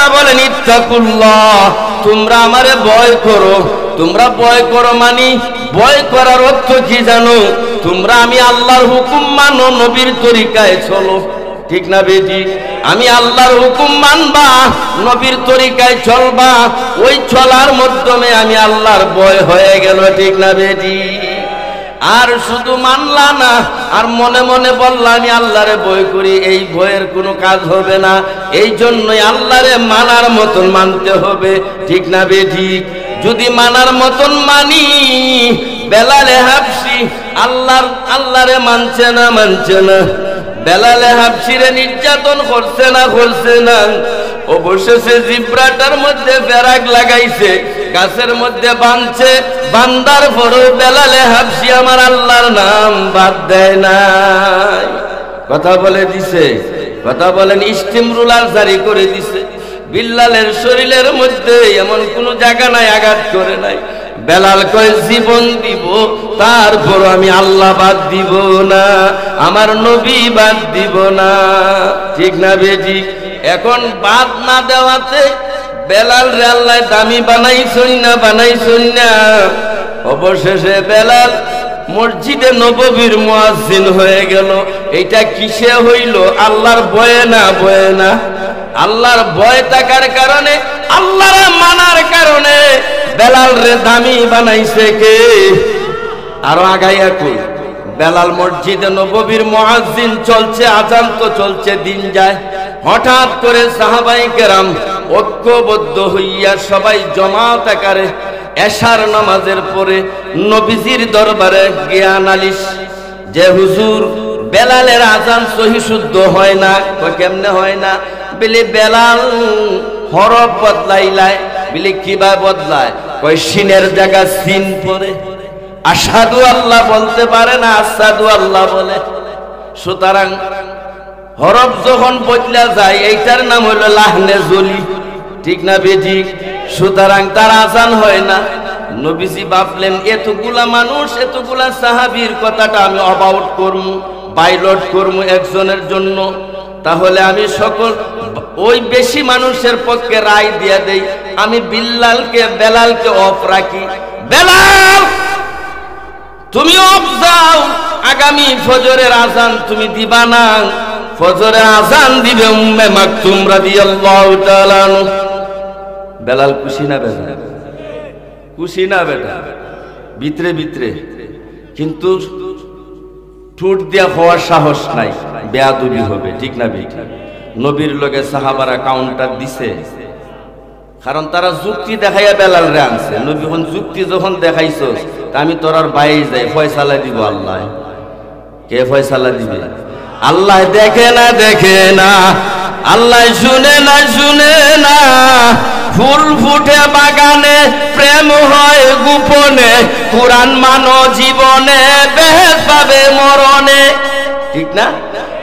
তাআলা বলেন ইত্তাকুল্লাহ, তোমরা আমারে ভয় করো। তোমরা ভয় করো মানে ভয় করার অর্থ কি জানো? তোমরা আমি আল্লাহর হুকুম মানো, নবীর তরিকায় চলো। ঠিক না বেটি? আমি আল্লাহর হুকুম মানবা, নবীর তরিকায় চলবা, ওই চলার মাধ্যমে আমি আল্লাহর ভয় হয়ে গেল। ঠিক না বেটি? আর শুধু মানলা না, আর মনে মনে বললা আমি আল্লাহরে ভয় করি, এই ভয়ের কোনো কাজ হবে না। এই জন্যই আল্লাহরে মানার মতন মানতে হবে। ঠিক না বেটি? যদি মানার মতন মানি, বেলালে হাবশি আল্লাহরে মানছে না। বেলালে হাবশিরে নির্যাতন করছে না। অবশেষে জিব্রাটার মধ্যে ফেরাক লাগাইছে, গাছের মধ্যে বাঁধছে। বান্দার পরেও বেলালে হাবশি আমার আল্লাহর নাম বাদ দেয় নাই। কথা বলে দিছে। কথা বলেন, ইস্তিমরুলার জারি করে দিছে। বিল্লালের শরীরের মধ্যে এমন কোন জায়গা নাই আঘাত করে নাই। বেলাল কয় জীবন দিব, তারপর আমি আল্লাহ বাদ দিব না, আমার নবী বাদ দিব না। ঠিক না বেটি? এখন বাদ না দেওয়াতে বেলাল রে আল্লাহ দামি বানাইছই না। অবশেষে বেলাল মসজিদে নববীর মুয়াজ্জিন হয়ে গেল। এটা কিসে হইল? আল্লাহর ভয়ে না। আল্লাহর ভয় থাকার কারণে, আল্লাহর মানার কারণে বেলাল রে দামি বানাইছে কে? আরো আগাইয়া কই, বেলাল মসজিদে নববীর মুয়াজ্জিন চলছে, আজান তো চলছে, দিন যায়। হঠাৎ করে সাহাবায়ে কেরাম ঐক্যবদ্ধ হইয়া সবাই জমাত আকারে এশার নামাজের পরে নবীজির দরবারে গিয়া নালিশ যে হুজুর, বেলালের আজান সহি শুদ্ধ হয় না। কেমনে হয় না? বলে বেলাল হরফ বদলাইলায়। বলে কিভাবে বদলায়? কয় সিনের জায়গা সিন পরে, আশহাদু আল্লাহ বলতে পারে না, আশহাদু আল্লাহ বলে। সুতরাং হরফ যখন বদলা যায়, এইটার নাম হলো লাহনে জলি। ঠিক না বেটি? সুতরাং তার আজান হয় না। নবীজি ভাবলেন এতগুলা মানুষ, এতগুলা সাহাবীর কথাটা আমি অবাউট করবো, পাইলট করবো একজনের জন্য। তাহলে আমি সকল ওই বেশি মানুষের পক্ষে রায় দিয়ে দেই, আমি বেলালকে অফ রাখি। বেলাল তুমি অফ যাও, আগামী ফজরের আজান তুমি দিবা না। ফজরের আজান দিবে উম্মে মাকতুম রাদিয়াল্লাহু তাআলা আনহু। বেলাল খুশি না বেটা? খুশি না বেটা? ভিতরে কিন্তু ঠোঁট দিয়া হওয়ার সাহস নাই, বেয়াদবি হবে। ঠিক না বেটা? নবীর লগে সাহাবারা কাউন্টার দিছে, কারণ তারা যুক্তি দেখাইয়া বেলাল রে আনছে। নবী যুক্তি যখন দেখাইছস, তা আমি তোর আর বাইরে যাই, ফয়সালা দিব আল্লাহ। কে ফয়সালা দিবে? আল্লাহ দেখে না, আল্লাহ শুনে না। ফুল ফুটে বাগানে, প্রেম হয় গোপনে, কুরআন মানো জীবনে, বেহেশত পাবে মরণে। ঠিক না?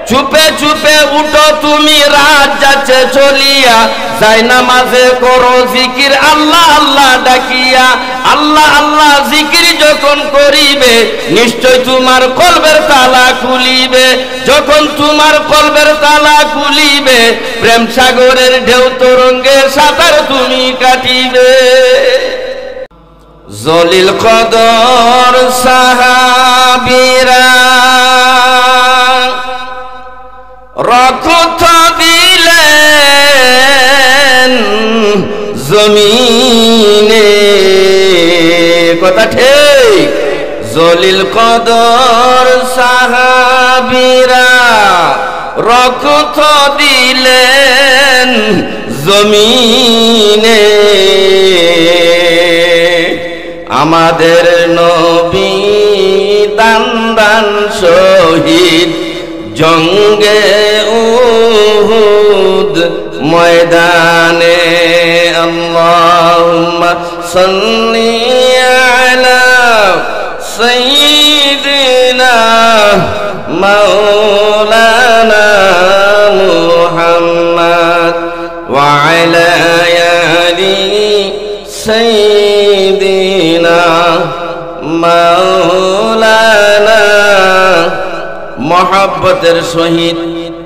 চুপে চুপে উঠো তুমি, রাত যাচ্ছে চলিয়া, যাই নামাজে করো জিকির আল্লাহ আল্লাহ ডাকিয়া। আল্লাহ আল্লাহ জিকির যখন করিবে, নিশ্চয় তোমার কলবের তালা খুলিবে। যখন তোমার কলবের তালা খুলিবে, প্রেম সাগরের ঢেউ তরঙ্গে সাঁতার তুমি কাটিবে। জলিল কদর সাহাবীরা রক্ত দিলেন জমিনে। কথা ঠিক? জলিল কদর সাহাবীরা রক্ত দিলেন জমিনে। আমাদের নবী দান শহীদ জঙ্গে উহুদ ময়দানে। আল্লাহুম্মা সাল্লি আলা সাইয়্যিদিনা মাওলানা মুহাম্মদ ওয়া আলা আলি সাইয়্যিদিনা মাওলানা। মহব্বতের সহিত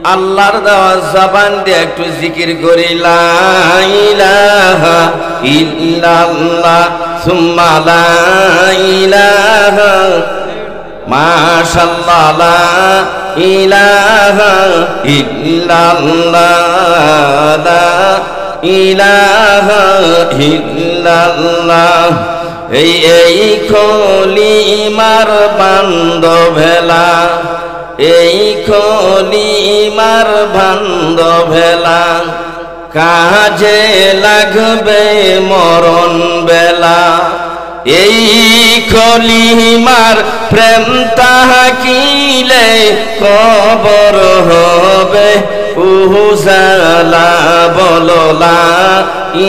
আল্লাহর দেওয়া জবান দিয়ে একটু জিকির করি লা ইলাহা ইল্লাল্লাহ সুম্মা লা ইলাহা মাশাআল্লাহ লা ইলাহা ইল্লাল্লাহ লা ইলাহা ইল্লাল্লাহ এই কলিমার বান্ধবেলা এই কলিমার বান্ধবেলা কাজে লাগবে মরণ বেলা এই কলিমার প্রেম তাহাকিলে কবর হবে উজালা বলো লা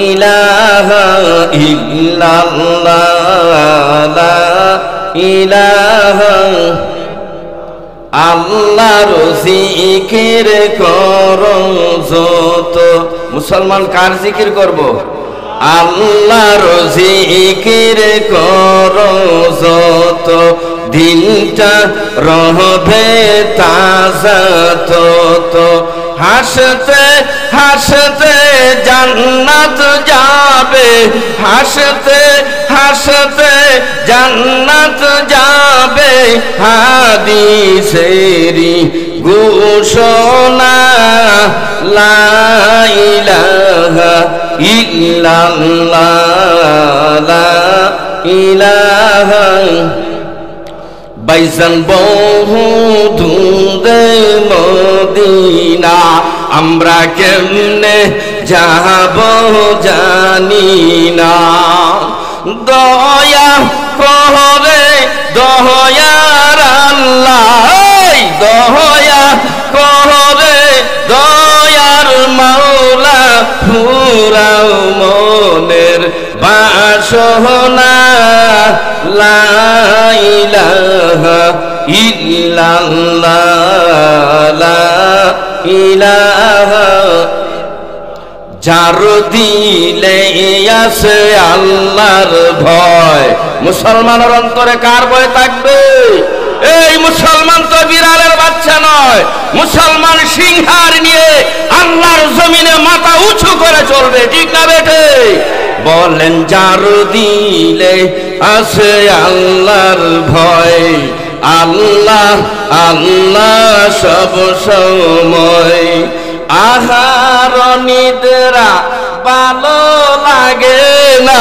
ইলাহা ইল্লাল্লাহ লা ইলাহা আল্লাহর জিকির করো যত মুসলমান কার জিকির করব আল্লাহর জিকির করো যত দিনটা রহবে তাজা তত হাসতে হাসতে জান্নাত যাবে হাসতে হাসতে জান্নাত যাবে হাদিসেরি ঘোষণা লা ইলাহা ইল্লাল্লাহ লা ইলাহা বাইজান বহু দূরে মদিনা আমরা কেমনে যাব জানি না দয়া করে দয়ার আল্লাহ দয়া করে দয়ার মাওলা পুরাও মনের বাসনা লা ইলাহা ইল্লাল্লাহ লা ইলাহা যার দিলে আছে আল্লাহর ভয় মুসলমানের অন্তরে কার ভয় থাকবে এই মুসলমান তো বিড়ালের বাচ্চা নয় মুসলমান সিংহার নিয়ে আল্লাহর জমিনে মাথা উঁচু করে চলবে ঠিক না বেটে বলেন যার দিলে আছে আল্লাহর ভয় আল্লাহ আল্লাহ সব সময় আহার নিদ্রা ভালো লাগে না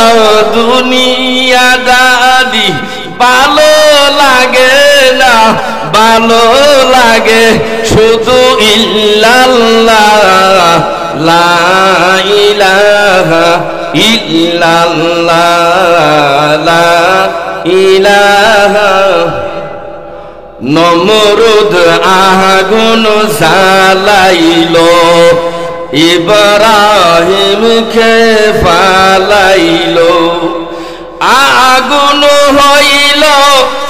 দুনিয়াদারি ভালো লাগে না ভালো লাগে শুধু ইল্লাল্লাহ লা ইলাহা ইল্লাল্লাহ লা ইলাহা নমরুদ আগুন জ্বালাইলো ইব্রাহিমকে ফালাইলো আগুন হইল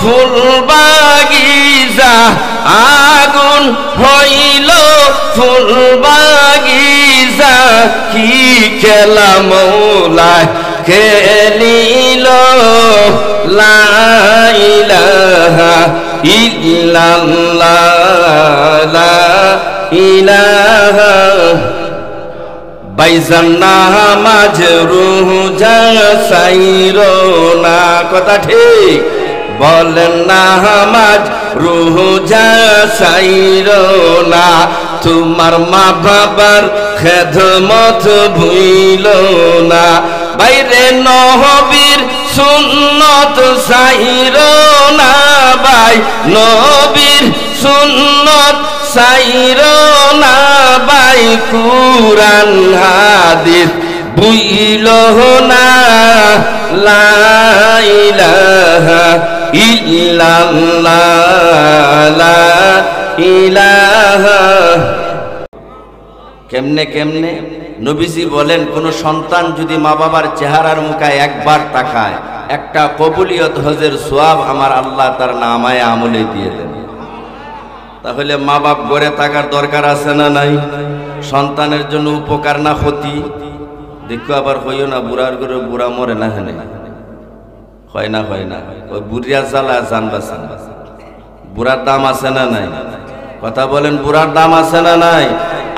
ফুল বাগিচা আগুন হইল ফুল বাগিচা কি খেলা মৌলা খেলিল লা ইলাহা ইল্লাল্লাহ লা ইলাহা বাইজান নামাজ রোজা সাইরো না কথা ঠিক বলেন নামাজ রোজা সাইরো না তোমার মা বাবার খেদমত ভুইলো না বাইরে নবীর সুন্নত সাইরো না ভাই নবীর সুন্নত সাইরো না ভাই কুরআন হাদিস বুইলো না লা ইলাহা ইল্লাল্লাহ লা ইলাহা কেমনে কেমনে নবীজি বলেন কোন সন্তান যদি মা বাবার চেহারার মুখায় একবার তাকায় একটা কবুলিয়ত হজের সওয়াব আমার আল্লাহ তার নামায়ে আমলে দিয়ে দেন তাহলে মা বাপ গড়ে থাকার দরকার আছে না নাই সন্তানের জন্য উপকার না ক্ষতি দেখো আবার হইও না বুড়ার করে বুড়া মরে না হেনে হয় না ওই বুড়িয়া জ্বালা জানবা বুড়ার দাম আছে না নাই কথা বলেন, বুড়ার দাম আছে না নাই?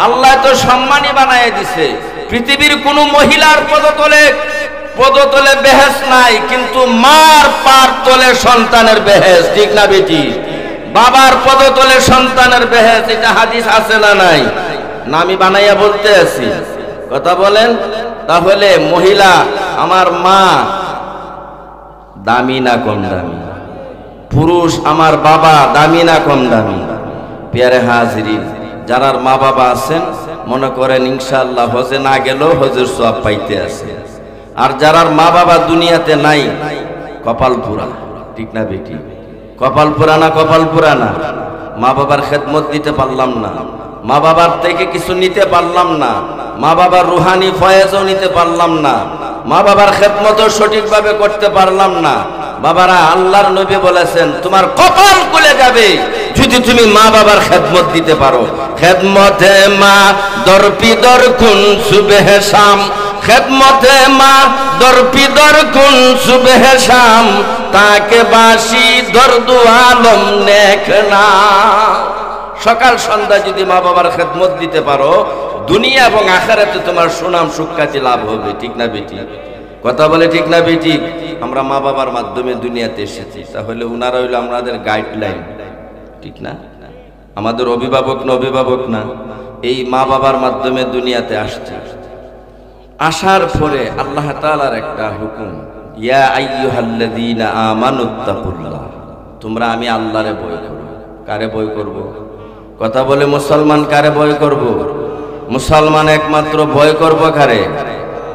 আল্লাহ তো সম্মানী বানায় দিছে। পৃথিবীর কোন মহিলার পদতলে বেহেস নাই, কিন্তু মার পার তলে সন্তানের বেহেস, ঠিক না বেটি? বাবার পদতলে সন্তানের বেহেস, এটা হাদিস আছে না নাই? না আমি বানাইয়া বলতে আছি? কথা বলেন। তাহলে মহিলা আমার মা দামি না কম দামি? পুরুষ আমার বাবা দামি না কম দামি? পেয়ারে হাজিরিন, যারার মা বাবা আছেন মনে করেন ইনশাআল্লাহ হজে না গেলেও হজের সওয়াব পাইতে আছে। আর যারার মা বাবা দুনিয়াতে নাই, কপাল পুরা, ঠিক না বেটি? কপাল পুরা না? কপাল পুরা না? মা বাবার খেদমত দিতে পারলাম না, মা বাবার থেকে কিছু নিতে পারলাম না, মা বাবার রুহানি ফয়েজও নিতে পারলাম না, মা বাবার খেদমতও সঠিকভাবে করতে পারলাম না। বাবারা, আল্লাহর নবী বলেছেন তোমার কপাল খুলে যাবে যদি তুমি মা বাবার খেদমত দিতে পারো। খেদমতে মা দরপিদর কুন সুবহে শাম, খেদমতে মা দরপিদর কুন সুবহে শাম, তাকে বাসি দরদু আলম নেখনা। সকাল সন্ধ্যা যদি মা বাবার খেদমত দিতে পারো, দুনিয়া এবং আখিরাতে তোমার সুনাম সুখ্যাতি লাভ হবে, ঠিক না বেটি? কথা বলে ঠিক না বেটি? আমরা মা বাবার মাধ্যমে দুনিয়াতে এসেছি, তাহলে উনারা হইল আমাদের গাইডলাইন, ঠিক না? আমাদের অভিভাবক না? অভিভাবক না? এই মা বাবার মাধ্যমে দুনিয়াতে আসছে। আসার পরে আল্লাহ তাআলার একটা হুকুম, ইয়া আইয়ুহাল্লাযীনা আমানুত্তাকুল্লাহ, তোমরা আমি আল্লাহরে ভয় করো। কারে ভয় করব? কথা বলে মুসলমান কারে ভয় করব? মুসলমান একমাত্র ভয় করব কারে?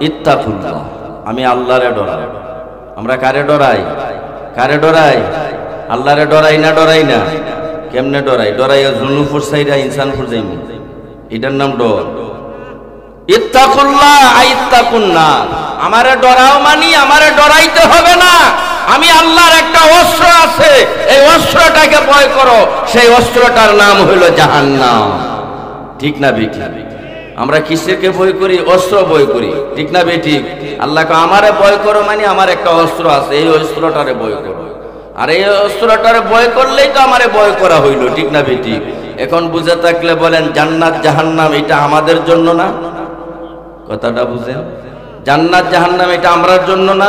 ইত্তাকুল্লাহ, আমি আল্লাহরে ডরাই। আমরা কারে ডরাই? কারে ডরাই? আল্লাহরে ডরাই না? ডরাই না? কেমনে ডরাই? ডরাইয়া জুনুফুর সাইরা ইনসানপুর যাইমু, এটার নাম ডর। ইত্তাকুল্লাহ আইত্তাকুন্না, আমারে ডরাও মানি আমারে ডরাইতে হবে না। আমি আল্লাহর একটা অস্ত্র আছে, এই অস্ত্রটাকে ভয় করো, সেই অস্ত্রটার নাম হইল জাহান্নাম, ঠিক না বেটি? আমরা কিসেরকে ভয় করি? অস্ত্র ভয় করি, ঠিক না বেটি? আল্লাহকে আমারে ভয় করো মানে আমার একটা অস্ত্র আছে, এই অস্ত্রটারে ভয় করো। আর এই অস্ত্রটারে ভয় করলেই তো আমারে ভয় করা হইল, ঠিক না বেটি? এখন বুঝে থাকলে বলেন, জান্নাত জাহান্নাম এটা আমাদের জন্য না? কথাটা বুঝেন? জান্নাত জাহান্নাম এটা আমরার জন্য না?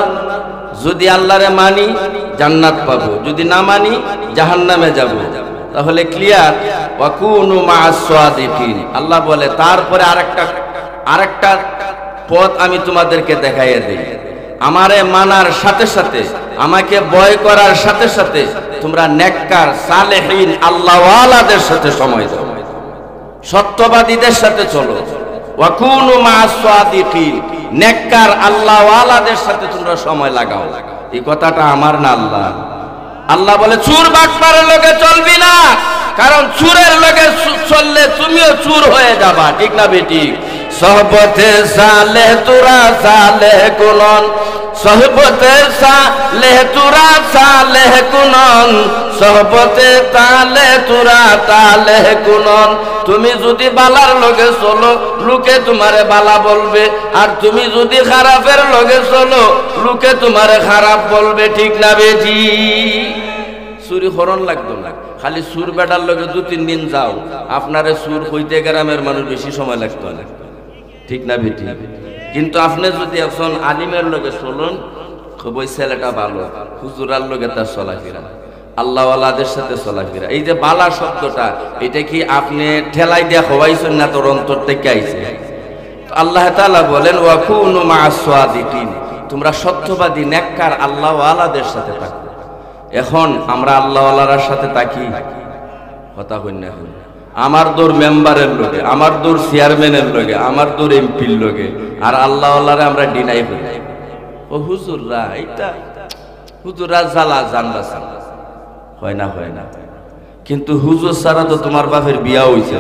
যদি আল্লাহরে মানি জান্নাত পাবো, যদি না মানি জাহান্নামে যাব। তাহলে ক্লিয়ার? ওয়াকুনু মা'আস সাদিকিন। আল্লাহ বলে তারপরে আরেকটা পথ আমি তোমাদেরকে দেখাইয়া দেই। আমারে মানার সাথে সাথে, আমাকে ভয় করার সাথে সাথে তোমরা নেককার সালেহীন আল্লাহওয়ালাদের সাথে সময় দাও, সত্যবাদীদের সাথে চলো। ওয়াকুনু মা'আস সাদিকিন, নেককার আল্লাহওয়ালাদের সাথে তোমরা সময় লাগাও। এই কথাটা আমার না, আল্লাহ। আল্লাহ বলে চুর বাটপারের লগে চলবি না, কারণ চুরের লগে চললে তুমিও চুর হয়ে যাবা, ঠিক না বেটি? সহবতে সালেহ তুরা সালেহ কুনন, সহবতে সালেহ তুরা সালেহ কুনন, সহবতে তালে তুরা তালেহ কুনন। তুমি যদি বালার লগে চলো, লোকে তোমারে বালা বলবে, আর তুমি যদি খারাপের লগে চলো, লোকে তোমারে খারাপ বলবে, ঠিক না বেটি? চুরি হরণ লাগতো না, খালি সুর বেটার লগে 2-3 দিন যাও, আপনারে সুর হইতে গ্রামের মানুষ বেশি সময় লাগতো না, ঠিক না বেটি? কিন্তু আপনি যদি এখন আলিমের লগে চলুন, ওই ছেলেটা ভালো, হুজুরার লগে তার চলাফেরা, আল্লাহওয়ালাদের সাথে চলাফেরা। এই যে বালা শব্দটা, এটা কি আপনি ঠেলাই দিয়া হওয়াইছেন না, তোর অন্তর থেকে আইছে? আল্লাহ তাআলা বলেন ওয়াকুনু মা'আস সাদিকিন, তোমরা সত্যবাদী নেককার আল্লাহওয়ালাদের সাথে থাকো। এখন আমরা আল্লাহওয়ালার সাথে থাকি, কথা কই না? আমার দূর মেম্বারের লগে, আমার দূর চেয়ারম্যানের লগে, আমার দূর এমপির লগে, আর আল্লাহওয়ালারে আমরা ডিনাই করি। ও হুজুররা, এইটা হুজুররা জ্বালা জানলা হয় না? হয় না? কিন্তু হুজুর ছাড়া তো তোমার বাপের বিয়া হইছে,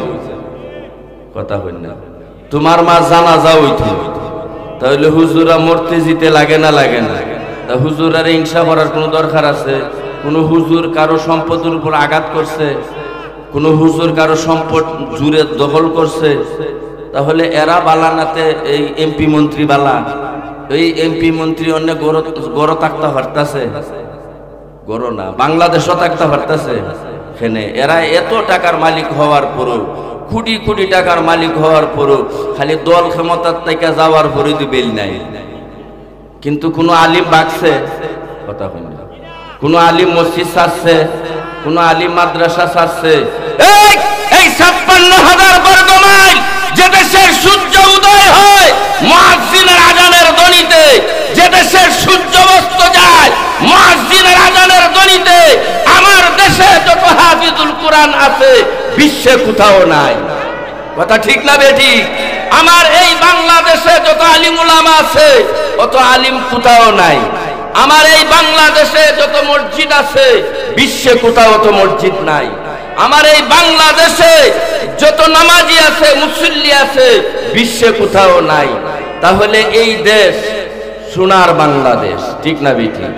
কথা কই না? তোমার মা জানাজা হইতো, তাহলে হুজুরা মরতে জিতে লাগে না? লাগে না? তা হুজুরারে হিংসা করার কোনো দরকার আছে? কোনো হুজুর কারো সম্পদের উপর আঘাত করছে? কোনো হুজুর কারো সম্পদ জুড়ে দখল করছে? তাহলে এরা বালা নাতে এই এমপি মন্ত্রী বালা? এই এমপি মন্ত্রী অন্য গড় থাকতে পারতেছে? গড় না, বাংলাদেশও থাকতে পারতেছে? এখানে এরা এত টাকার মালিক হওয়ার পরও, কোটি কোটি টাকার মালিক হওয়ার পরও খালি দল ক্ষমতার থেকে যাওয়ার পরে তো বেল নাই। কিন্তু কোনো আলিম বাগছে কথা হয় না, কোনো আলিম মসজিদ ছাড়ছে, কোনো আলিম মাদ্রাসা ছাড়ছে? এই 56,000 বর্গ মাইল যে দেশের সূর্য উদয় হয় মুয়াজ্জিনের আজানের ধ্বনিতে, যে দেশের সূর্য অস্ত যায় মুয়াজ্জিনের আজানের ধ্বনিতে, আমার দেশে যত হাফিজুল কোরআন আছে বিশ্বে কোথাও নাই। কথা ঠিক না বেঠিক? আমার এই বাংলাদেশে যত আলিম উলামা আছে অত আলিম কোথাও নাই। আমার এই বাংলাদেশে যত মসজিদ আছে বিশ্বে কোথাও অত মসজিদ নাই। আমার এই বাংলাদেশে যত নামাজি আছে মুসল্লি আছে বিশ্বে কোথাও নাই। তাহলে এই দেশ সোনার বাংলাদেশ, ঠিক না বেঠিক?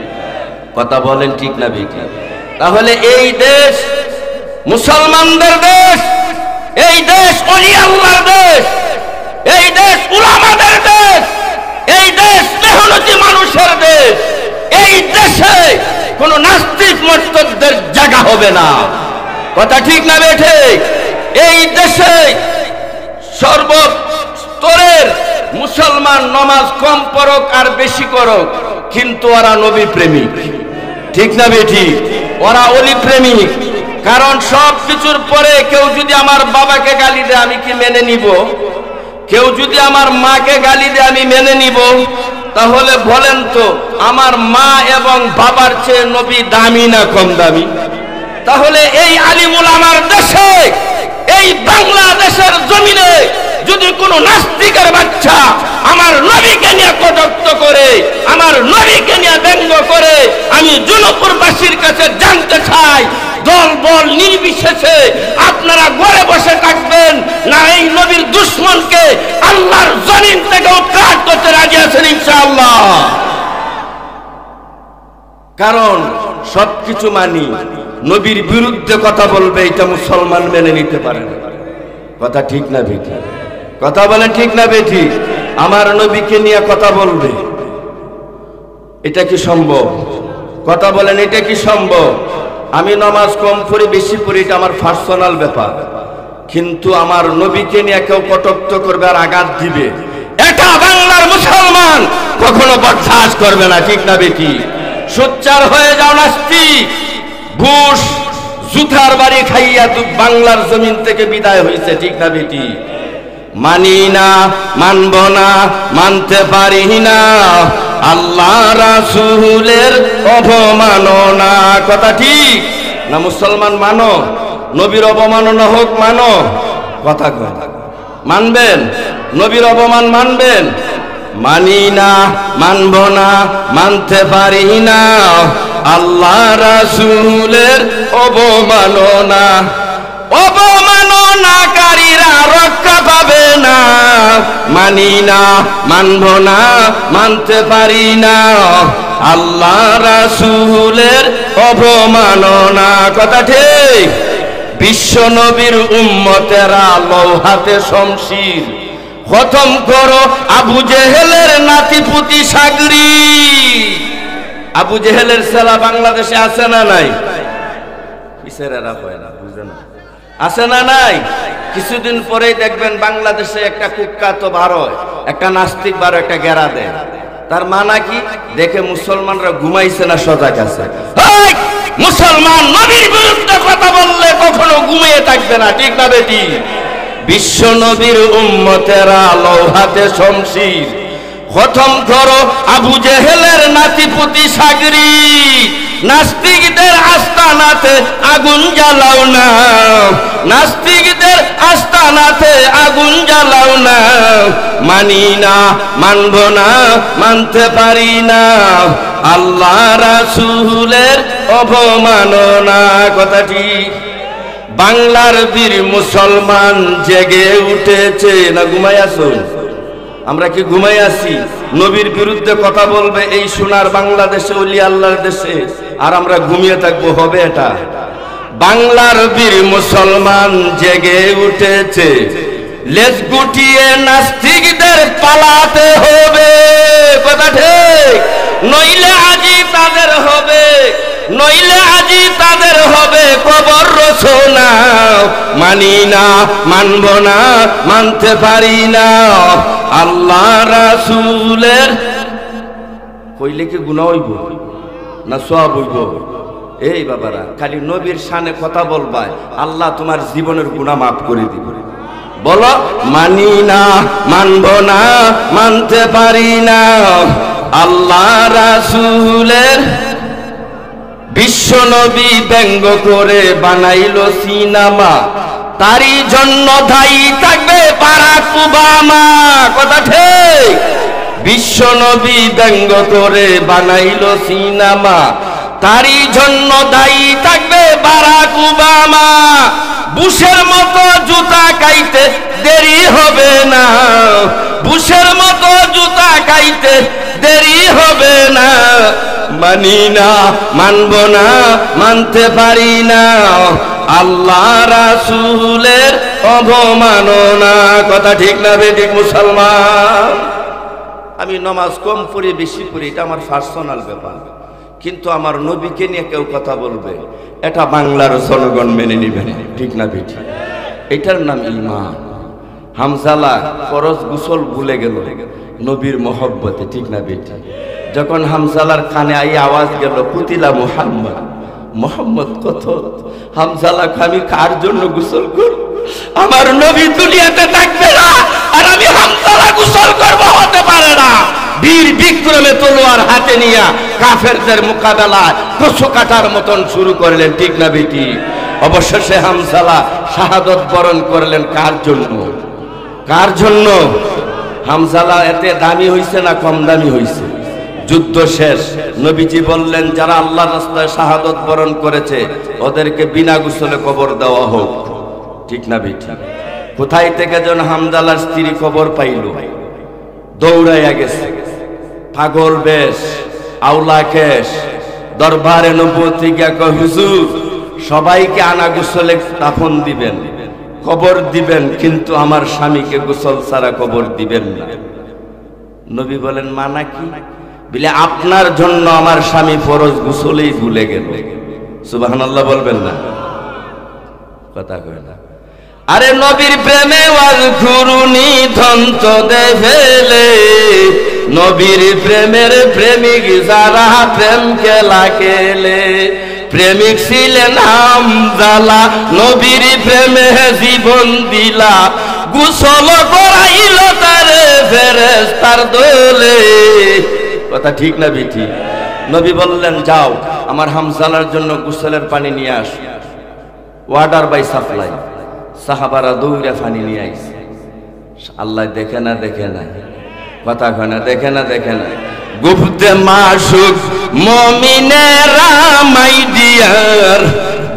কথা বলেন ঠিক না বেঠিক? তাহলে এই দেশ মুসলমানদের দেশ, এই দেশ ওলি আল্লাহর দেশ, এই দেশ উলামাদের দেশ, এই দেশ মেহনতি মানুষের দেশ। এই দেশে কোন নাস্তিক মুরতাদদের জায়গা হবে না। কথা ঠিক না বেঠিক? এই দেশে সর্বস্তরের মুসলমান নামাজ কম পড়ুক আর বেশি করুক, কিন্তু ওরা নবী প্রেমিক, ঠিক না বেঠিক? ওরা অলি প্রেমিক। কারণ সব কিছুর পরে কেউ যদি আমার বাবাকে গালি দেয় আমি কি মেনে নিব? কেউ যদি আমার মাকে গালি দেয় আমি মেনে নিব? তাহলে বলেন তো আমার মা এবং বাবার চেয়ে নবী দামি না কম দামি? তাহলে এই আলিমুল আমার দেশে, এই বাংলাদেশের জমিনে যদি কোন নাস্তিকের বাচ্চা আমার নবীকে নিয়ে কটাক্ষ করে, আমার নবীকে নিয়ে ব্যঙ্গ করে, আমি জনপুরবাসীর কাছে জানতে চাই দল বল নির্বিশেষে আপনারা ঘরে বসে থাকবেন না এই নবীর দুশমনকে আল্লাহর জমিন থেকে উৎখাত করতে রাজি আছেন ইনশাআল্লাহ? কারণ সবকিছু মানি, নবীর বিরুদ্ধে কথা বলবে এটা মুসলমান মেনে নিতে পারে না। কথা ঠিক না বেঠিক? কথা বলেন ঠিক না বেঠিক? আমার নবীকে নিয়ে কথা বলবে, এটা কি সম্ভব? কথা বলেন এটা কি সম্ভব? আমি নামাজ কম পড়ি বেশি পড়ি এটা আমার পার্সোনাল ব্যাপার, কিন্তু আমার নবীকে নিয়ে কেউ কটাক্ষ করবে আর আঘাত দিবে, এটা বাংলার মুসলমান কখনো বরদাস্ত করবে না, ঠিক না বেঠিক? সোচ্চার হয়ে যাও নাস্তিক, ঘুষ জুতার বাড়ি খাইয়া বাংলার জমিন থেকে বিদায় হয়েছে, ঠিক না বেঠিক? মানি না, মানব না, মানতে পারি না আল্লাহ রাসূলের অবমাননা। কথা ঠিক না? মুসলমান মানো, নবীর অবমাননা হোক মানো। কথা মানবেন? নবীর অবমান মানবেন? মানি না, মানব না, মানতে পারি না আল্লাহ রাসূলের অবমাননা। অবমাননাকারীরা রক্ষা পাবে না। মানি না, মানব না, মানতে পারি না আল্লাহ রাসূলের অবমাননা। কথা ঠিক? বিশ্ব নবীর উম্মতেরা লৌহাতে শমশির খতম করো আবু জেহেলের নাতিপুতি সাগরি। আবু জেহেলের ছেলা বাংলাদেশে আছে না নাই? কিসেরা হয় না, বুঝে না, আছে না নাই? কিছুদিন পরেই দেখবেন বাংলাদেশে একটা কুখ্যাত বার হয়, একটা নাস্তিক বার, একটা গেরা দেয়। তার মানা কি? দেখে মুসলমানরা ঘুমাইছে না সজাগ আছে। মুসলমান নবীর বিরুদ্ধে কথা বললে কখনো ঘুমিয়ে থাকবে না, ঠিক না বেটি? বিশ্ব নবীর উম্মতেরা লৌহাতে শমশির খতম করো আবু জেহেলের নাতিপুতি সাগরি। নাস্তিকদের আস্তানাতে আগুন জ্বালাও না, নাস্তিকদের আস্তানাতে আগুন জ্বালাও না। মানি না, মানব না, মানতে পারি না আল্লাহ রাসূলের অবমাননা। কথা ঠিক? বাংলার বীর মুসলমান জেগে উঠেছে না ঘুমাই আছো? আমরা কি ঘুমাই আছি? নবীর বিরুদ্ধে কথা বলবে এই সোনার বাংলাদেশে, ওলি আল্লাহর দেশে, আর আমরা ঘুমিয়ে থাকবো? হবে এটা? বাংলার বীর মুসলমান জেগে উঠেছে, লেজ গুটিয়ে নাস্তিকদের পালাতে হবে। কথা ঠিক? নইলে আজি তাদের হবে, নইলে আজি তাদের হবে কবর রচনা। মানি না, মানব না, মানতে পারি না। আল্লাহ রাসূলের কইলে কি গুনাহ হইব না সওয়াব হইব? এই বাবারা, খালি নবীর শানে কথা বলবা, আল্লাহ তোমার জীবনের গুনাহ মাফ করে দিবে। বলো, মানি না, মানব না, মানতে পারি না। আল্লাহ রাসূলের বিশ্ব নবী ব্যঙ্গ করে বানাইলো সিনেমা, তারই জন্য দায়ী থাকবে বারাক ওবামা। কথা ঠিক? বিশ্ব নবী ব্যঙ্গ করে বানাইলো সিনেমা, তারই জন্য দায়ী থাকবে বারাক ওবামা। বুশের মতো জুতা খাইতে দেরি হবে না, বুশের মতো জুতা খাইতে দেরি হবে না। মানি না, মানব না, মানতে পারি না। আল্লাহ রাসূলের অবমাননা। কথা ঠিক না বেঠিক মুসলমান? আমি নামাজ কম পড়ি বেশি পড়ি এটা আমার পার্সোনাল ব্যাপার, কিন্তু আমার নবীকে নিয়ে কেউ কথা বলবে এটা বাংলার জনগণ মেনে নিবে না। ঠিক না বেঠিক? এটার নাম ঈমান। হামজালা ফরজ গোসল ভুলে গেল নবীর মহব্বতে। ঠিক না বেঠিক? যখন হামজালার কানে আই আওয়াজ গেল কুতিলা মুহাম্মদ, মোহাম্মদ কত, হামজালা আমি কার জন্য গোসল করব? আমার নবী দুনিয়াতে থাকবে না আর আমি হামজালা গোসল করব? হতে পারে না। বীর বিক্রমে তলোয়ার হাতে নিয়ে কাফেরদের মোকাবেলায় কচু কাটার মতন শুরু করলেন। ঠিক না বেঠিক? অবশেষে হামজালা শাহাদত বরণ করলেন কার জন্য? কার জন্য? হামজালা এতে দামি হইছে না কম দামি হইছে? যুদ্ধ শেষ, নবীজি বললেন যারা আল্লাহর রাস্তায় শাহাদত বরণ করেছে ওদেরকে বিনা গোসলে কবর দেওয়া হোক। ঠিক না বেঠিক? কোথায় থেকে যেন হামজালার স্ত্রী খবর পাইল, দৌড়াইয়া গেছে, পাগল বেশ, আউলা কেশ, দরবারে নবুয়তি গিয়া কয় হুজুর সবাইকে আনা গোসলে দাফন দিবেন, কবর দিবেন, কিন্তু আমার স্বামীকে গোসল ছাড়া কবর দিবেন না। নবী বলেন মানা কি? বলে আপনার জন্য আমার স্বামী ফরজ গোসলেই ভুলে গেল। সুবহানাল্লাহ বলবেন না? কথা কয় না। আরে নবীর প্রেমে ওয়াজকুরুনি ধন্ত দে ফেলে, নবীর প্রেমের প্রেমিক যারা প্রেম খেলা খেলে। প্রেমিক ছিলেন হামজালা, নবীর প্রেমে জীবন দিলা, গোসল করাইল তারে ফেরেশতার দলে। কথা ঠিক না বেঠিক? নবী বললেন যাও আমার হামজালার জন্য গোসলের পানি নিয়ে আস। Water by supply. সাহাবারা দৌড়ে পানি নিয়ে আইছে। আল্লাহ দেখে না দেখে না? কথা কয় না? দেখে না দেখে না? গুফতে মাশুক মুমিনেরা মাই ডিয়ার,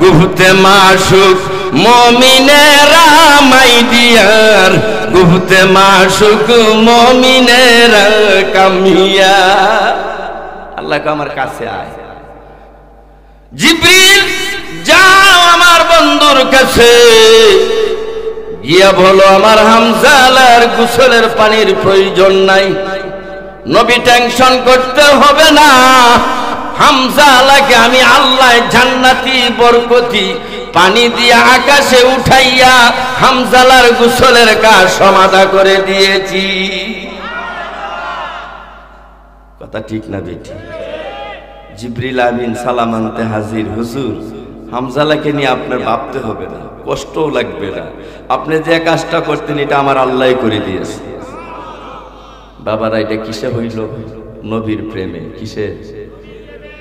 গুফতে মাশুক মুমিনেরা মাই ডিয়ার, গুফতে মাশুক মুমিনেরা কামিয়া। আল্লাহ আমার কাছে আয়। জিবরিল যাও আমার বন্ধুর কাছে গিয়া বলো আমার হামজালার গোসলের পানির প্রয়োজন নাই। নবী টেনশন করতে হবে না, হামজালাকে আমি আল্লাহ জান্নাতি বরকতি পানি দিয়া আকাশে উঠাইয়া হামজালার গোসলের কাজ সমাধা করে দিয়েছি। কথা ঠিক না বেঠিক? জিবরিল আমিন সালাম আনতে হাজির। হুজুর হামজালাকে নিয়ে আপনার ভাবতে হবে না, কষ্টও লাগবে না, আপনি যে কাজটা করতেন এটা আমার আল্লাহ করে দিয়েছে। বাবারা এটা কিসে হইল? নবীর প্রেমে। কিসে?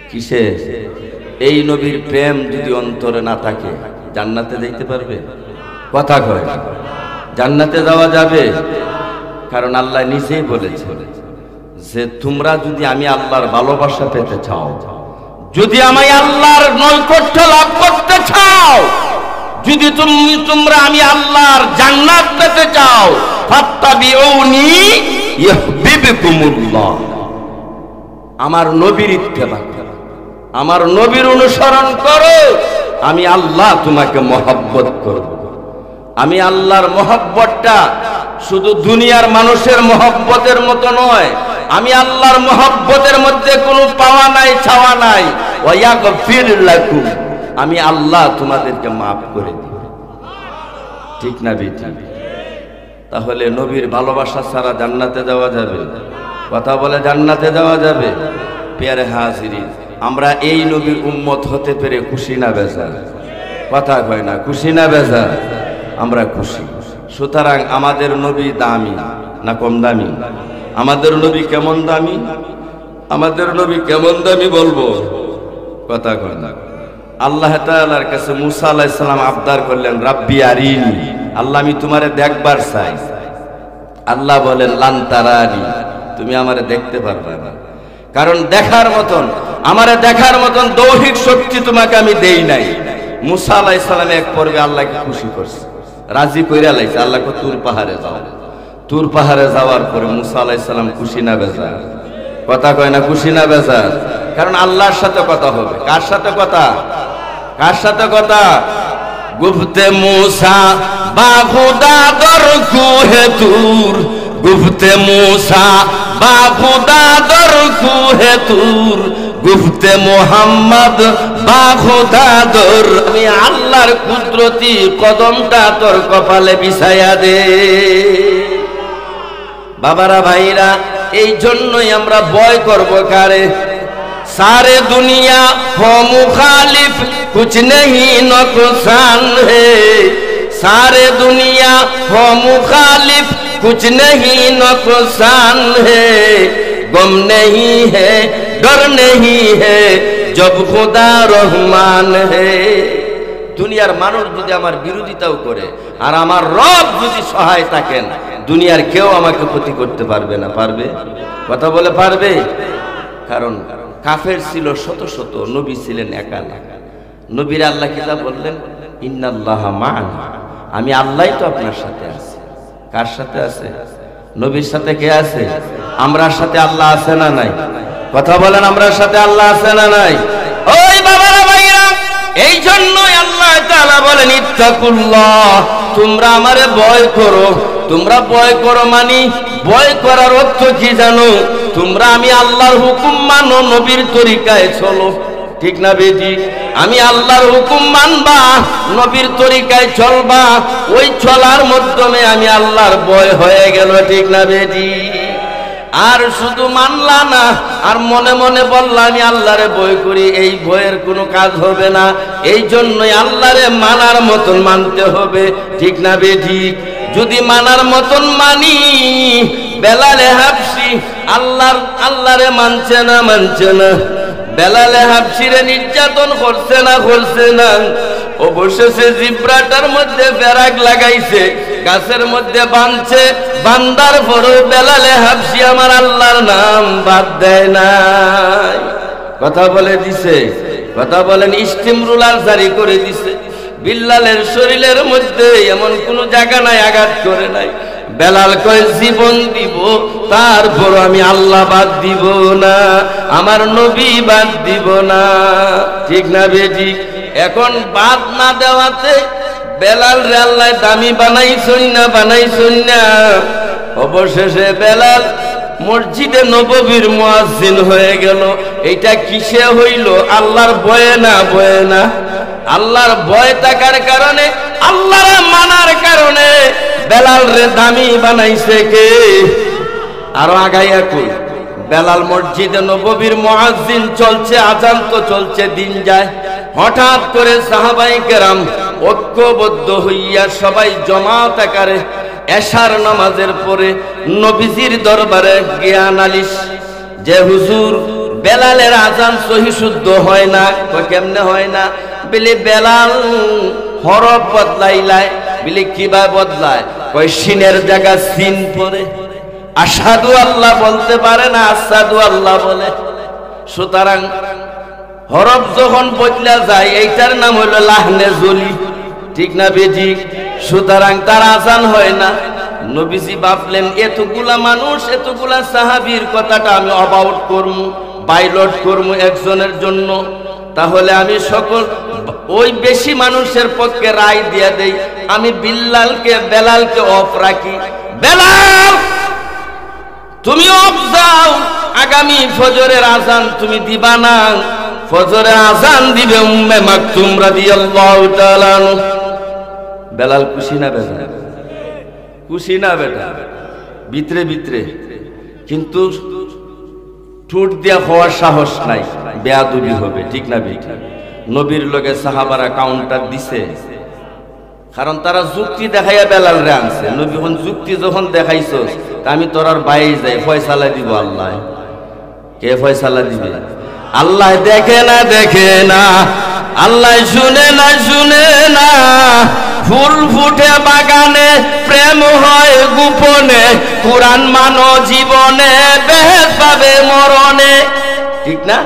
কিসে? এই নবীর প্রেম যদি অন্তরে না থাকে জান্নাতে যাইতে পারবে? কথা কয়? জান্নাতে যাওয়া যাবে? কারণ আল্লাহ নিজেই বলেছে যে তোমরা যদি আমি আল্লাহর ভালোবাসা পেতে চাও, যদি আমি আল্লাহর নৈকট্য লাভ করতে চাও, যদি তোমরা আমি আল্লাহর জান্নাত পেতে চাও, ফাত্তাবিউনি ইউহিব্বুকুমুল্লাহ। আমার নবীর ইত্তেবা করো, আমার নবীর অনুসরণ করো, আমি আল্লাহ তোমাকে মহব্বত করব। আমি আল্লাহর মহব্বতটা শুধু দুনিয়ার মানুষের মহব্বতের মতো নয়। আমি আল্লাহর মহব্বতের মধ্যে কোনো পাওয়া নাই, ছাওয়া নাই। ওয়া ইয়াগফির লাকুম, আমি আল্লাহ তোমাদেরকে মাফ করে দিব। ঠিক না বেঠিক? তাহলে নবীর ভালোবাসা ছাড়া জান্নাতে যাওয়া যাবে? কথা বলে জান্নাতে যাওয়া যাবে? প্যারে হাজিরিন, আমরা এই নবীর উম্মত হতে পেরে খুশি না বেজার? কথা কয় না, খুশি না বেজার? আমরা খুশি। সুতরাং আমাদের নবী দামি না কম দামি? আমাদের নবী কেমন দামি? আমাদের নবী কেমন দামি বলবো? কথা কয় না। আল্লাহ তাআলার কাছে মুসা আলাইহিস সালাম আবদার করলেন, রাব্বি আরিনি, আল্লাহ আমি তোমারে দেখবার চাই। আল্লাহ বলেন, লান তারানি, তুমি আমারে দেখতে পারবে না, কারণ দেখার মতন, আমারে দেখার মতন দৈহিক শক্তি তোমাকে আমি দেই নাই। মুসা আলাইহিস সালাম এক পর্বে আল্লাহকে খুশি করছে, রাজি কইরা লাইছে। আল্লাহকে তুর পাহাড়ে যাও। তুর পাহাড়ে যাওয়ার পরে মুসা আলাইহিস সালাম খুশি না বেজার? কথা কয় না, খুশি না বেজার? কারণ আল্লাহর সাথে কথা হবে। কার সাথে কথা? কার সাথে কথা? গুফতে মুসা বা খুদা দর কুহে তুর, গুফতে মুসা বা খুদা দর কুহে তুর, গুফতে মুহাম্মদ বা খুদা দর, আমি আল্লাহর কুদরতি কদমটা তোর কপালে বিছায়া দে। বাবারা ভাইরা, এই জন্যই আমরা ভয় করব কারে? सारे दुनिया हो मुखालिफ कुछ नहीं नुकसान है, सारे दुनिया हो मुखालिफ कुछ नहीं नुकसान है, गम नहीं है डर नहीं है जब खुदा रहमान है। দুনিয়ার মানুষ যদি আমার বিরোধিতাও করে আর আমার রব যদি সহায় থাকেন, দুনিয়ার কেউ আমাকে ক্ষতি করতে পারবে না। পারবে? কথা বলে পারবে? কারণ কাফের ছিল শত শত, নবী ছিলেন একা একা। নবীর আল্লাহ কিতাব বললেন, ইন্নাল্লাহা মা'ানা, আমি আল্লাহই তো আপনার সাথে আছি। কার সাথে আছে? নবীর সাথে কে আছে? আমরার সাথে আল্লাহ আছে না নাই? কথা বলেন, আমরার সাথে আল্লাহ আছে না নাই? ওই বাবারা ভাইরা, এই জন্যই আল্লাহ তাআলা বলেন, ইত্তাকুল্লাহ, তোমরা আমারে ভয় করো। তোমরা ভয় করো মানে ভয় করার অর্থ কি জানো? তোমরা আমি আল্লাহর হুকুম মানো, নবীর তরিকায় চলো। ঠিক না বেটি? আমি আল্লাহর হুকুম মানবা, নবীর তরিকায় চলবা, ওই চলার মাধ্যমে আমি আল্লাহর ভয় হয়ে গেল। ঠিক না বেটি? আর শুধু মানলা না, আর মনে মনে বললা আমি আল্লাহরে ভয় করি, এই ভয়ের কোনো কাজ হবে না। এই জন্যই আল্লাহরে মানার মতন মানতে হবে। ঠিক না বেটি? যদি মানার মতন মানি, বেলালে হাবশি আল্লাহরে মানছে না, মানছে না। বেলালে হাবশিরে নির্যাতন করছে না, করছে না। অবশেষে জিব্রাটার মধ্যে ফেরাক লাগাইছে, গাছের মধ্যে বাঁধছে, বান্দার পরও বেলালে হাবশি আমার আল্লাহর নাম বাদ দেয় নাই। কথা বলে দিছে। কথা বলেন, ইস্তিমরুলার জারি করে দিছে। বিল্লালের শরীরের মধ্যে এমন কোনো জায়গা নাই আঘাত করে নাই। বেলাল কয়, জীবন দিব তারপর আমি আল্লাহ বাদ দিব না, আমার নবী বাদ দিব না। ঠিক না বেটি? এখন বাদ না দেওয়াতে বেলাল রে আল্লাহ দামি বানাইছই না, বানাইছই না। অবশেষে বেলাল মসজিদে নববীর মুয়াজ্জিন হয়ে গেল। এইটা কিসে হইল? আল্লাহর ভয়ে না, ভয়ে না। আল্লাহর ভয় থাকার কারণে, আল্লাহর মানার কারণে বেলাল রে দামি বানাইছে কে? আরো আগাইয়া কই, বেলাল মসজিদে নববীর মুয়াজ্জিন, চলছে আজান তো চলছে, দিন যায়। হঠাৎ করে সাহাবায়ে কেরাম ঐক্যবদ্ধ হইয়া সবাই জমাত আকারে এশার নামাজের পরে নবীজির দরবারে গিয়া নালিশ, যে হুজুর বেলালের আজান সহি শুদ্ধ হয় না। কেমনে হয় না? বলে বেলাল হরফ বদলাইলায়। বলে কিভাবে বদলায়? কয় সিনের জায়গা সিন পরে, আশহাদু আল্লাহ বলতে পারে না, আশহাদু আল্লাহ বলে। সুতরাং হরফ যখন বদলা যায়, এইটার নাম হলো লাহনে জলি। ঠিক না বেজি? সুতরাং তার আজান হয় না। নবীজি ভাবলেন, এতগুলা মানুষ, এতগুলা সাহাবীর কথাটা আমি অবাউট করবো, বাইলট করবো একজনের জন্য। তাহলে আমি সকল ওই বেশি মানুষের পক্ষে রায় দিয়ে দেই, আমি বেলালকে অফ রাখি। বেলাল, তুমি অফ যাও, আগামী ফজরের আজান তুমি দিবা না। ফজরে আজান দিবে উম্মে মাকতুম রাদিয়াল্লাহু তাআলা আনহু। বেলাল খুশি না বেটা? খুশি না বেটা? ভিতরে ভিতরে কিন্তু ঠোঁট দিয়া হওয়ার সাহস নাই, বেয়াদবি হবে, ঠিক না বেটা? নবীর লগে সাহাবারা কাউন্টার দিছে, কারণ তারা যুক্তি দেখাইয়া বেলাল রে আনছে। নবী যখন যুক্তি যখন দেখাইছস, আমি তোর আর বাইরে যাই, ফয়সালা দিব আল্লাহ। কে ফয়সালা দিবে? আল্লাহ দেখে না, দেখে না, আল্লাহ শুনে না, শুনে না। ফুল ফুটে বাগানে, প্রেম হয় গোপনে, কুরআন মানো জীবনে, বেহেশত পাবে মরণে, ঠিক না?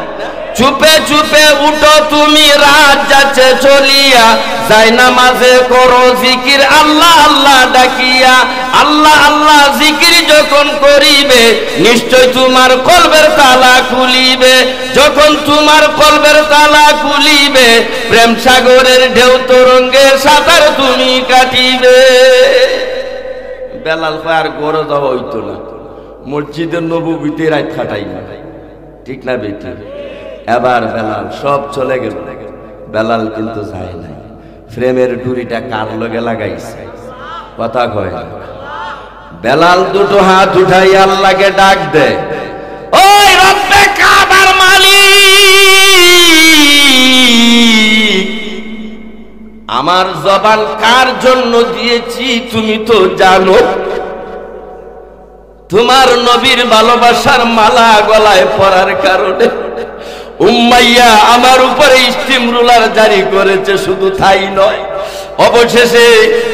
চুপে চুপে উঠো তুমি, রাত যাচ্ছে চলিয়া, যাই নামাজে করো জিকির আল্লাহ আল্লাহ ডাকিয়া। আল্লাহ আল্লাহ জিকির যখন করিবে, নিশ্চয় তোমার কলবের তালা খুলিবে। যখন তোমার কলবের তালা খুলিবে, প্রেম সাগরের ঢেউ তরঙ্গে সাঁতার তুমি কাটিবে। বেলাল আর গড়ে যাওয়া হইতো না, মসজিদের নববীতে রাত কাটাই না, ঠিক না বেটি? এবার বেলাল সব চলে গেল, বেলাল কিন্তু যায় নাই। প্রেমের ডুরিটা কার লগে লাগাইছে? কথা কয় না। বেলাল দুটো হাত উঠাই আল্লাহকে ডাক দে, ওই রব্বে কাবার মালিক, আমার জবান কার জন্য দিয়েছি তুমি তো জানো। তোমার নবীর ভালোবাসার মালা গলায় পরার কারণে উম্মাইয়া আমার উপরে স্টিম রুলার জারি করেছে। শুধু তাই নয়, অবশেষে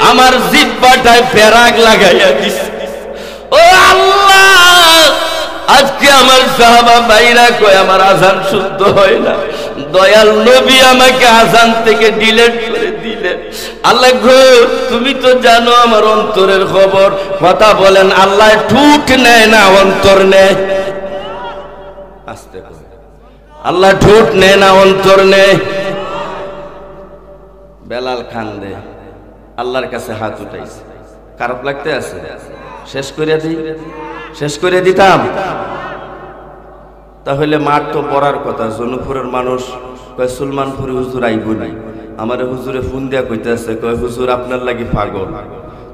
আমার জিহ্বাটায় ফেরাক লাগাইয়া দিছে। ও আল্লাহ, আজকে আমার সাহাবা ভাইরা কয় আমার আজান শুদ্ধ হয় না, দয়াল নবী আমাকে আজান থেকে ডিলিট করে দিলেন। আল্লাহ গো, তুমি তো জানো আমার অন্তরের খবর। কথা বলেন, আল্লাহ ঠুট নেয় না অন্তর নেয়? আস্তে আল্লাহ ঠোঁট নেয় না অন্তর নেয়? বেলাল কান্দে, আল্লাহর কাছে হাত উঠাইছে। খারাপ লাগতে আছে? শেষ করে দিই, শেষ করে দিতাম। তাহলে মার তো পড়ার কথা। জনপুরের মানুষ কয় সুলমানপুরি হুজুর আইব নাই। আমার হুজুরে ফোন দিয়া কইতেছে, কয় হুজুর আপনার লাগি পাগল।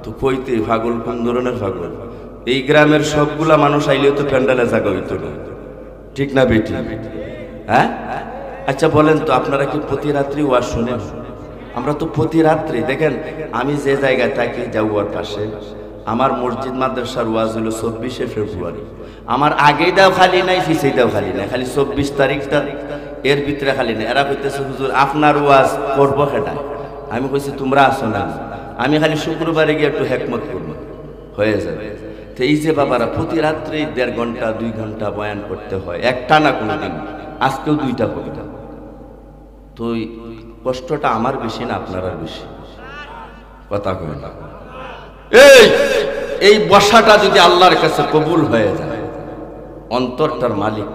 তো কইতে পাগল কোন ধরনের পাগল? এই গ্রামের সবগুলা মানুষ আইলেও তো প্যান্ডেলে জায়গা হইতো না, ঠিক না বেটি? হ্যাঁ, আচ্ছা বলেন তো, আপনারা কি প্রতি রাত্রি ওয়াজ শুনেন? আমরা তো প্রতি রাত্রি, দেখেন আমি যে জায়গায় থাকি জাউয়ার পাশে, আমার মসজিদ মাদ্রাসার ওয়াজ হলো 24শে ফেব্রুয়ারি। আমার আগেই দাও খালি নাই, পিছেই দাও খালি নাই, খালি 24 তারিখটা এর ভিতরে খালি নাই। এরা কইতেছে হুজুর আপনার ওয়াজ করবো কেটা? আমি কইছি তোমরা আসো না, আমি খালি শুক্রবারে গিয়ে একটু হেকমত করবো, হয়ে যাবে। তো এই যে বাবারা প্রতি রাত্রে 1.5 ঘন্টা 2 ঘন্টা বয়ান করতে হয়, একটা না কোনোদিন, আজকেও 2টা কবিতা। তো কষ্টটা আমার বেশি না আপনার আর বেশি? কথা কয় না। এই বসাটা যদি আল্লাহর কাছে কবুল হয়ে যায়, অন্তরটার মালিক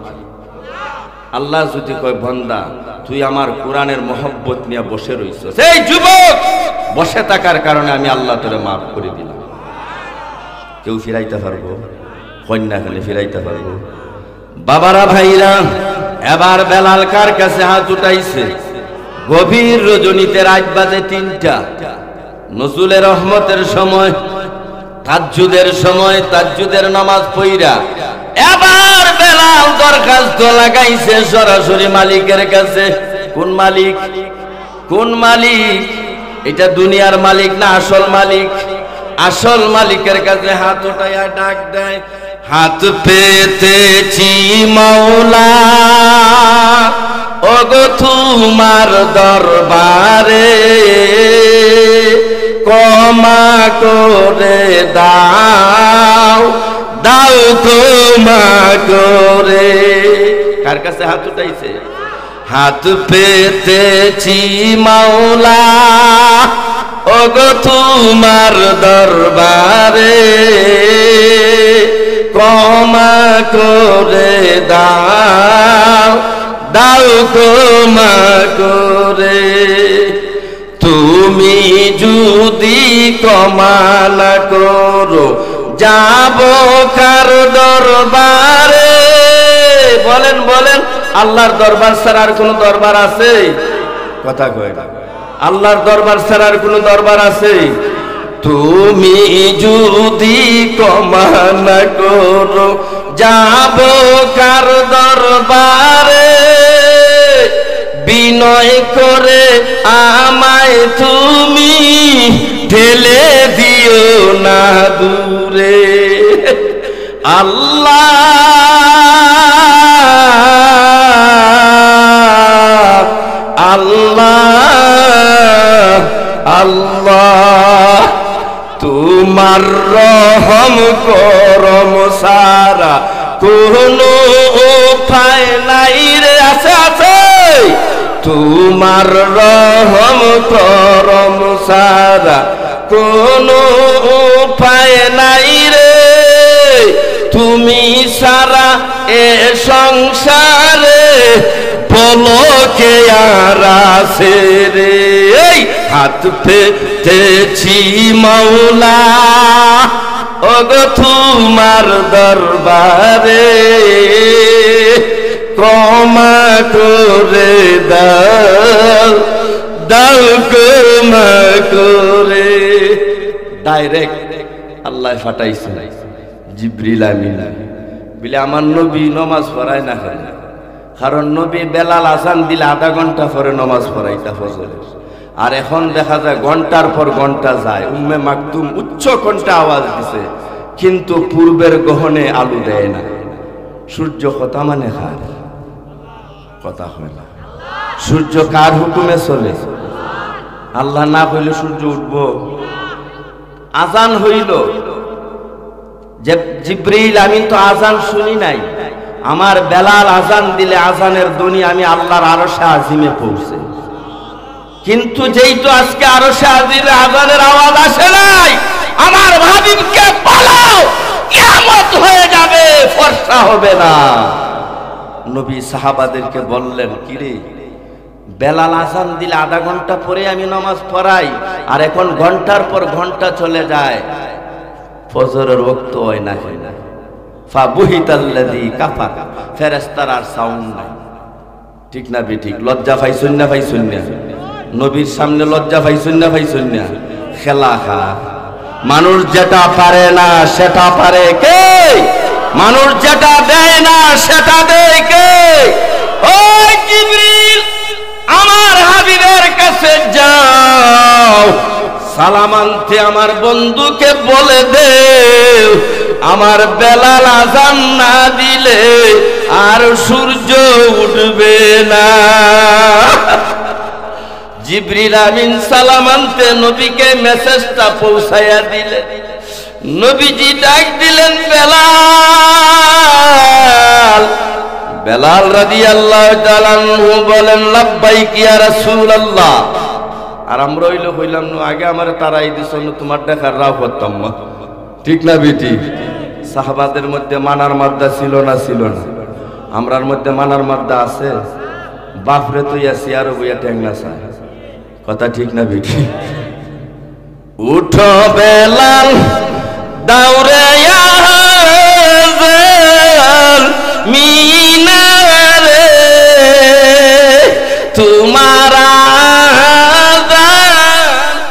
আল্লাহ যদি কয় বান্দা তুই আমার কোরআনের মহব্বত নিয়ে বসে রইছস, এই যুবক বসে থাকার কারণে আমি আল্লাহ তোরে মাফ করে দিলাম, কেউ ফিরাইতে পারবো? কন্যা খালি ফিরাইতে পারবো? বাবারা ভাইরা, এবার বেলাল কার কাছে হাত উঠাইছে? গভীর রজনীতে, রাত বাজে 3টা, নজরুলের রহমতের সময়, তাহাজ্জুদের সময়, তাহাজ্জুদের নামাজ পড়া এবার বেলাল দরখাস্ত লাগাইছে সরাসরি মালিকের কাছে। কোন মালিক? কোন মালিক? এটা দুনিয়ার মালিক না আসল মালিক? আসল মালিকের কাছে হাত উঠাইয়া ডাক দেয়, হাত পেতেছি মাওলা ওগো তোমার দরবারে, ক্ষমা করে দাও, দাও ক্ষমা করে। কার কাছে হাত উঠাইছে? হাত পেতেছি মাওলা ওগো তোমার দরবারে, ক্ষমা করে দাও, দাও ক্ষমা করে। তুমি যদি ক্ষমা না করো যাব কার দরবারে? বলেন বলেন, আল্লাহর দরবার ছাড়া আর কোনো দরবার আছে? কথা কয় না। আল্লাহর দরবার ছাড়া আর কোনো দরবার আছে? তুমি যদি ক্ষমা না করো যাব কার দরবারে, বিনয় করে আমায় তুমি ঠেলে দিও না দূরে। আল্লাহ আল্লাহ আল্লাহ, তোমার রহম করম সারা কোনো উপায় নাই রে। আছে আছে, তোমার রহম করম সারা কোনো উপায় নাই রে। তুমি সারা এ সংসারে বলো কে আর আছে রে। হাত পেতেছি মাওলা ওগো তোমার দরবারে, ক্ষমা করে দাও দাও ক্ষমা করে। ডাইরেক্ট আল্লাহ ফাটাইছে জিবরিল আমিন বলে আমার নবী নামাজ পড়ায় না, কারণ নবী বেলাল আযান দিলে আধা ঘন্টা পরে নামাজ পড়াইতা ফজরের, আর এখন দেখা যায় ঘন্টার পর ঘন্টা যায়। উম্মে মাকতুম উচ্চ কণ্ঠে আওয়াজ দিছে, কিন্তু পূর্বের গহনে আলু দেয় না। সূর্য কথা মানে কার? কথা হয় না। সূর্য কার হুকুমে চলে? আল্লাহ না কইলে সূর্য উঠবো? আজান হইল, যে জিবরিল আমিন তো আজান শুনি নাই, আমার বেলাল আজান দিলে আজানের ধ্বনি আমি আল্লাহর আরশে আজিমে পৌঁছে। কিন্তু যেই তো আজকে আরশে আজিমে আজানের আওয়াজ আসে নাই, আমার হাবিবকে পালাও, কিয়ামত হয়ে যাবে, ফর্সা হবে না। নবী সাহাবাদেরকে বললেন, কিরে বেলাল আজান দিলে আধা ঘন্টা পরে আমি নামাজ পড়াই, আর এখন ঘন্টার পর ঘন্টা চলে যায়, ফজরের ওয়াক্ত হয় না। ফাবুহিতাল্লাযী কাফার, ফেরেশতার আর সাউন্ড নাই। ঠিক না বেঠিক? লজ্জা পাইছুন না পাইছুন না? নবীর সামনে লজ্জা পাইছুন না পাইছুন না? খেলা খা। মানুষ যেটা পারে না সেটা পারে কে? মানুষ যেটা দেয় না সেটা দেয় কে? ওই জিবরিল আমার হাবিবের কাছে যাও, সালাম আনতে আমার বন্ধুকে বলে দে, আমার বেলাল আজান না দিলে আর সূর্য উঠবে না। জিবরিল আমিন সালাম আনতে নবীকে মেসেজটা পৌঁছায়া দিলেন। নবীজি ডাক দিলেন বেলাল। বেলাল রাদিয়াল্লাহু তাআলা আনহু বলেন, লাব্বাইক ইয়া রাসূলুল্লাহ। আর আমরা হইলাম না আগে আমার তারাই দিছ, তোমার দেখার রাও করতাম না। ঠিক না বেটি? সাহাবাদের মধ্যে মানার মাদ্দা ছিল না? ছিল না? আমরার মধ্যে মানার মাদ্দা আছে? বাপরে তুই আসি আরো বইয়া ঠেংনা চায়। কথা ঠিক না বেটি? উঠো বেলাল দাউরে